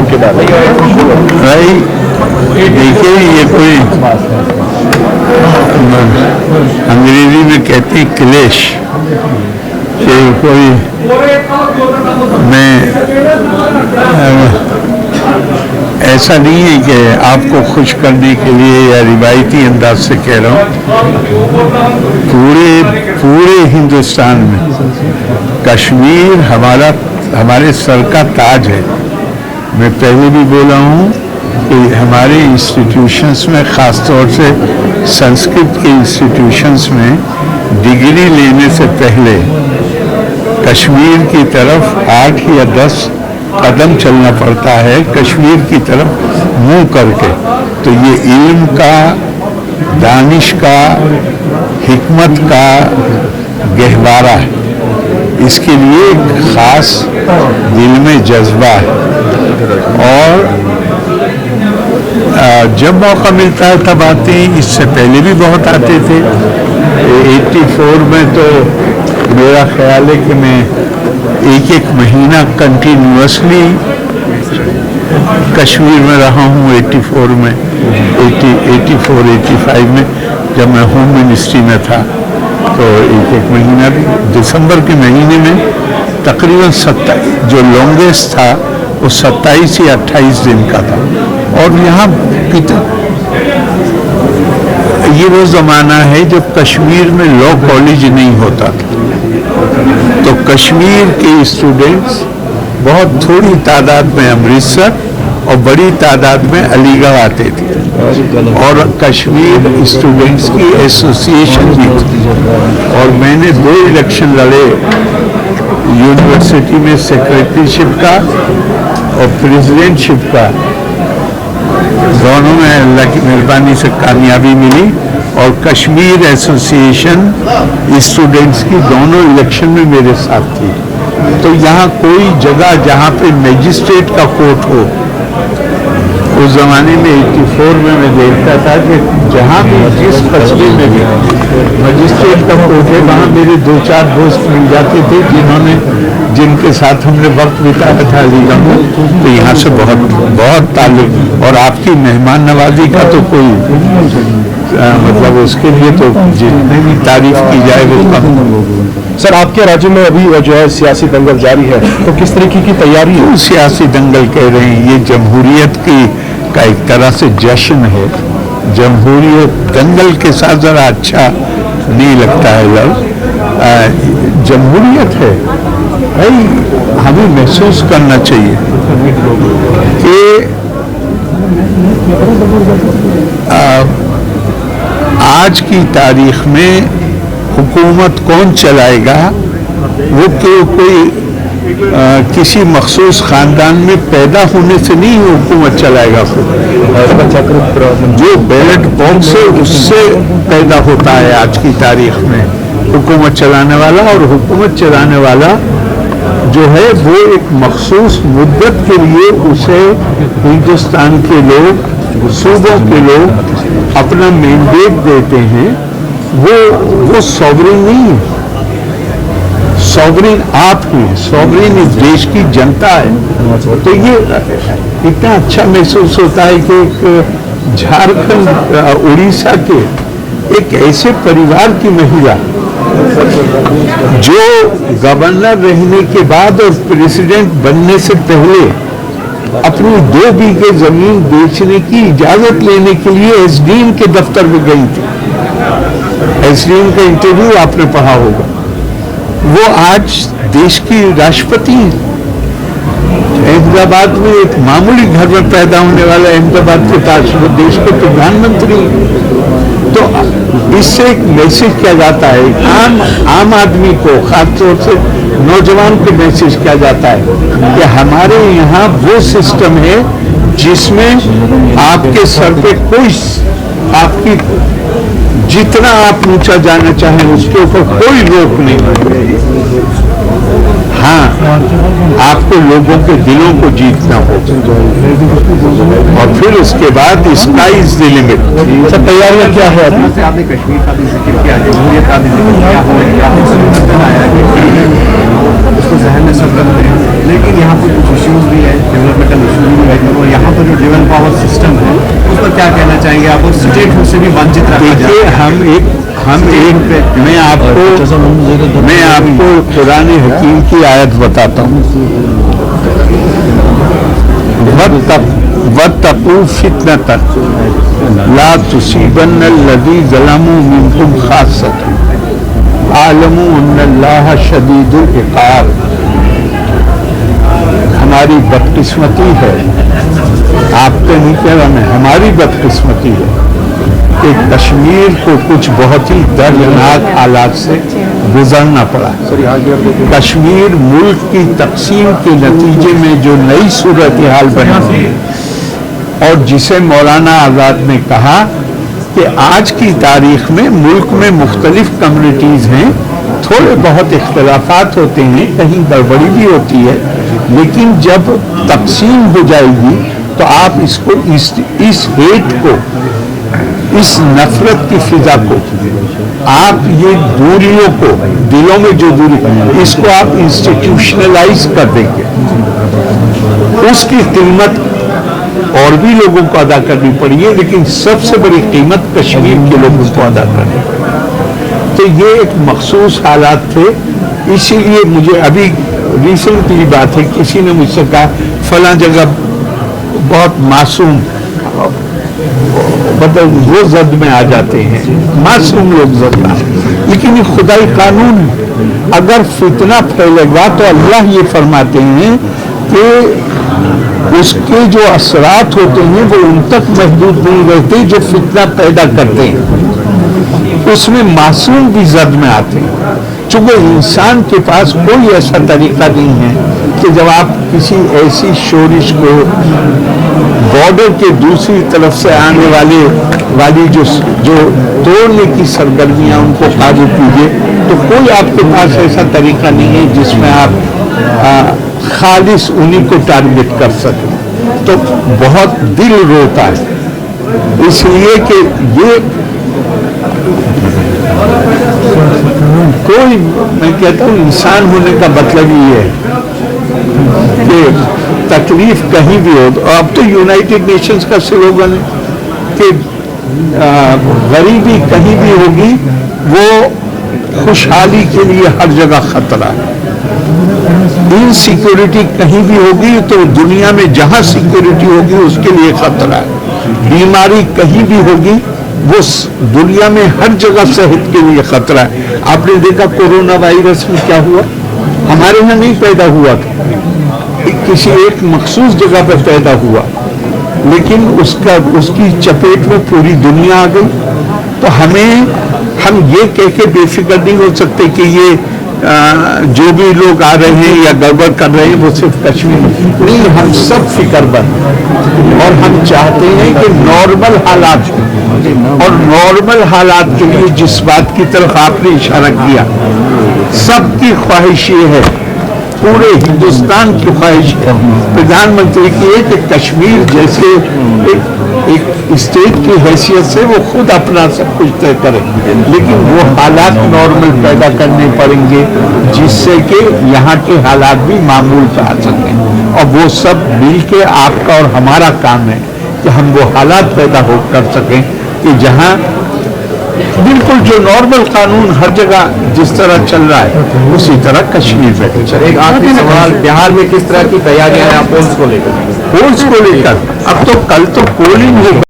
इंतजाम के बाद? भाई देखिए, ये कोई अंग्रेजी में कहते हैं क्लेश, कि कोई मैं ऐसा नहीं है कि आपको खुश करने के लिए या रिवायती अंदाज से कह रहा हूँ। पूरे हिंदुस्तान में कश्मीर हमारे सर का ताज है। मैं पहले भी बोला हूँ कि हमारे इंस्टीट्यूशंस में, ख़ास तौर से संस्कृत के इंस्टीट्यूशंस में डिग्री लेने से पहले कश्मीर की तरफ 8 या 10 कदम चलना पड़ता है, कश्मीर की तरफ मुंह करके। तो ये इल्म का, दानिश का, हिकमत का गहवारा है। इसके लिए एक ख़ास दिल में जज्बा है, और जब मौका मिलता है तब आते हैं। इससे पहले भी बहुत आते थे। 84 में तो मेरा ख्याल है कि मैं एक महीना कंटिन्यूअसली कश्मीर में रहा हूँ। 84 में, 85 में जब मैं होम मिनिस्ट्री में था, तो एक महीना भी दिसंबर के महीने में तकरीबन 27, जो लॉन्गेस्ट था वो 27 या 28 दिन का था। और यहाँ ये वो ज़माना है जब कश्मीर में लॉ कॉलेज नहीं होता था, तो कश्मीर के स्टूडेंट्स बहुत थोड़ी तादाद में अमृतसर और बड़ी तादाद में अलीगढ़ आते थे, और कश्मीर स्टूडेंट्स की एसोसिएशन भी थी। और मैंने 2 इलेक्शन लड़े यूनिवर्सिटी में, सेक्रेटरीशिप का और प्रेसिडेंटशिप का। दोनों में अल्लाह की मेहरबानी से कामयाबी मिली, और कश्मीर एसोसिएशन स्टूडेंट्स की दोनों इलेक्शन में मेरे साथ थी। तो यहाँ कोई जगह जहाँ पे मैजिस्ट्रेट का कोर्ट हो, उस ज़माने में 84 में मैं देखता था कि जहाँ भी, जिस कस्बे में भी मैजिस्ट्रेट का कोर्ट है, वहाँ मेरे 2-4 दोस्त मिल जाते थे जिनके साथ हमने वक्त बिताया था अलीगढ़ में। तो यहाँ से बहुत ताल्लुक, और आपकी मेहमान नवाजी का तो कोई मतलब उसके लिए तो जितनी भी तारीफ की जाए वो कम। सर, आपके राज्य में अभी जो है सियासी दंगल जारी है, तो किस तरीके की तैयारी है? सियासी दंगल कह रहे हैं, ये जमहूरियत का एक तरह से जश्न है। जमहूरियत दंगल के साथ ज़रा अच्छा नहीं लगता है लफ्ज़। जमहूरियत है भाई, हमें महसूस करना चाहिए कि आज की तारीख में हुकूमत कौन चलाएगा, वो कोई किसी मखसूस ख़ानदान में पैदा होने से नहीं हुकूमत चलाएगा। जो बैलेट बॉक्स है उससे पैदा होता है आज की तारीख में हुकूमत चलाने वाला। और हुकूमत चलाने वाला जो है वो एक मखसूस मुद्दत के लिए उसे हिंदुस्तान के लोग, सूबों के लोग अपना मैंडेट देते हैं। वो सॉवरेन नहीं है, सॉवरेन आप ही, सॉवरेन इस देश की जनता है। तो ये इतना अच्छा महसूस होता है कि एक झारखंड, उड़ीसा के एक ऐसे परिवार की महिला जो गवर्नर रहने के बाद और प्रेसिडेंट बनने से पहले अपनी 2 बीघे जमीन बेचने की इजाजत लेने के लिए एसडीएम के दफ्तर में गई थी। एसडीएम का इंटरव्यू आपने पढ़ा होगा। वो आज देश की राष्ट्रपति, अहमदाबाद में एक मामूली घर में पैदा होने वाला, अहमदाबाद के पास, वो देश के प्रधानमंत्री। तो इससे एक मैसेज किया जाता है आम आदमी को, खासतौर से नौजवान को मैसेज किया जाता है कि हमारे यहाँ वो सिस्टम है जिसमें आपके सर पे कोई, आपकी जितना आप ऊंचा जाना चाहें उसके ऊपर कोई रोक नहीं। हाँ, आपको लोगों के दिलों को जीतना होगा, और फिर उसके बाद sky is the limit. Sir, तैयारियां क्या है? आपने कश्मीर का भी जिक्र किया, जमहूरियत का भी जिक्र किया, उसको जहन में सब रखते हैं, लेकिन यहाँ पर कुछ इश्यूज भी है, डेवलपमेंटल इश्यूज भी है, का जो ड्रिवन पावर सिस्टम है उस पर क्या कहना चाहेंगे आप? और स्टेट से भी वंचित रखा देखिए, मैं आपको कुरान हकीम की आयत बताता हूँ। वत्तक़ू फितनतन ला तुसीबन्न अल्लज़ी ज़लमू मिनकुम खास्सतन आलमू अन्नल्लाह शदीदुल इक़ाब। हमारी बदकिस्मती है, आप तो नहीं कह रहा, मैं, हमारी बदकिस्मती है कि कश्मीर को कुछ बहुत ही दर्दनाक हालात से गुजरना पड़ा। कश्मीर मुल्क की तकसीम के नतीजे में जो नई सूरत हाल बनी और जिसे मौलाना आज़ाद ने कहा कि आज की तारीख में मुल्क में मुख्तलिफ कम्युनिटीज़ हैं, थोड़े बहुत इख्तलाफात होते हैं, कहीं गड़बड़ी भी होती है, लेकिन जब तकसीम हो जाएगी तो आप इसको इस हेट को, इस नफरत की फिजा को, आप ये दूरियों को, दिलों में जो दूरी, इसको आप इंस्टीट्यूशनलाइज कर देंगे। उसकी कीमत और भी लोगों को अदा करनी पड़ी है, लेकिन सबसे बड़ी कीमत कश्मीर के लोगों को अदा करनी पड़ी। तो ये एक मखसूस हालात थे, इसीलिए मुझे अभी रिसेंटली बात है, किसी ने मुझसे कहा फलां जगह बहुत मासूम, मतलब वो जद में आ जाते हैं, मासूम लोग जद में, लेकिन ये खुदाई कानून है। अगर फितना फैलेगा तो अल्लाह ये फरमाते हैं कि उसके जो असरात होते हैं वो उन तक महदूद नहीं रहते जो फितना पैदा करते हैं, उसमें मासूम भी जद में आते हैं। चूंकि इंसान के पास कोई ऐसा तरीका नहीं है कि जब आप किसी ऐसी शोरिश को बॉर्डर के दूसरी तरफ से आने वाली जो तोड़ने की सरगर्मियां उनको काबू कीजिए, तो कोई आपके पास ऐसा तरीका नहीं है जिसमें आप खालिस उन्हीं को टारगेट कर सकें। तो बहुत दिल रोता है, इसलिए कि ये कोई, मैं कहता हूँ इंसान होने का मतलब ये है कि तकलीफ कहीं भी हो, अब तो यूनाइटेड नेशंस का स्लोगन है कि गरीबी कहीं भी होगी वो खुशहाली के लिए हर जगह खतरा है, इनसिक्योरिटी कहीं भी होगी तो दुनिया में जहां सिक्योरिटी होगी उसके लिए खतरा है, बीमारी कहीं भी होगी वो दुनिया में हर जगह सेहत के लिए खतरा है। आपने देखा कोरोना वायरस में क्या हुआ, हमारे यहाँ नहीं पैदा हुआ था, किसी एक मखसूस जगह पर पैदा हुआ, लेकिन उसकी चपेट में पूरी दुनिया आ गई। तो हम ये कह के बेफिक्र नहीं हो सकते कि ये जो भी लोग आ रहे हैं या गड़बड़ कर रहे हैं वो सिर्फ कश्मीर नहीं, हम सब फिक्रमंद और हम चाहते हैं कि नॉर्मल हालात, और नॉर्मल हालात के लिए जिस बात की तरफ आपने इशारा किया, सबकी ख्वाहिश ये है, पूरे हिंदुस्तान की ख्वाहिश है, प्रधानमंत्री की है कि कश्मीर जैसे एक स्टेट की हैसियत से वो खुद अपना सब कुछ तय करे, लेकिन वो हालात नॉर्मल पैदा करने पड़ेंगे जिससे कि यहाँ के हालात भी मामूल पे आ सकें, और वो सब मिल के आपका और हमारा काम है कि हम वो हालात पैदा कर सकें कि जहाँ बिल्कुल जो नॉर्मल कानून हर जगह जिस तरह चल रहा है उसी तरह कश्मीर में। एक आखिरी सवाल, बिहार में किस तरह की तैयारियां हैं आप पोल्स को लेकर? अब तो कल तो पोलिंग होगा।